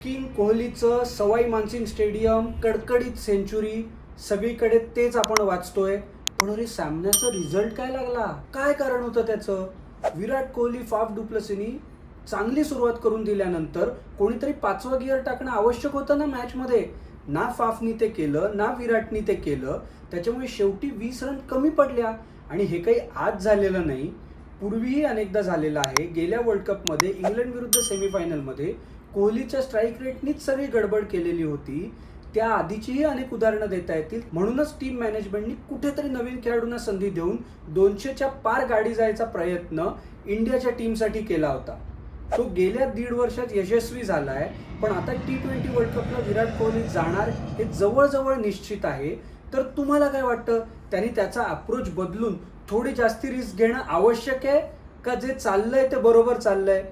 King कोहलीचं Sawai Mansingh stadium कडकडीत century, सगळीकडे तेच आपण वाचतोय. पण अरे सामन्याचा रिझल्ट काय लागला? काय कारण होतं त्याचं? विराट कोहली फाफ डुप्लेसीनी चांगली सुरुवात करून दिल्यानंतर कोणीतरी 5वा गिअर टाकणं आवश्यक होतं ना मॅचमध्ये. ना फाफनी ते केलं ना विराटनी ते केलं. त्याच्यामुळे शेवटी 20 रन कमी पडल्या. आणि हे काही आज झालेलं नाही, पूर्वीही अनेकदा झालेलं आहे. गेल्या वर्ल्ड कपमध्ये इंग्लंड विरुद्ध सेमीफायनलमध्ये कोहलीच्या स्ट्राईक रेटनीच सगळी गडबड केलेली होती. त्या आधीचीही अनेक उदाहरणं देता येतील. म्हणूनच टीम मॅनेजमेंटनी कुठेतरी नवीन खेळाडूंना संधी देऊन 200च्या पार गाडी जायचा प्रयत्न इंडियाच्या टीमसाठी केला होता. तो गेल्या 1.5 वर्षात यशस्वी झालाय. पण आता T20 वर्ल्ड कपला विराट कोहली जाणार हे जवळजवळ निश्चित आहे. तर तुम्हाला काय वाटतं, त्यांनी त्याचा अप्रोच बदलून थोडी जास्ती रिस्क घेणं आवश्यक आहे का जे चाललंय ते बरोबर चाललंय?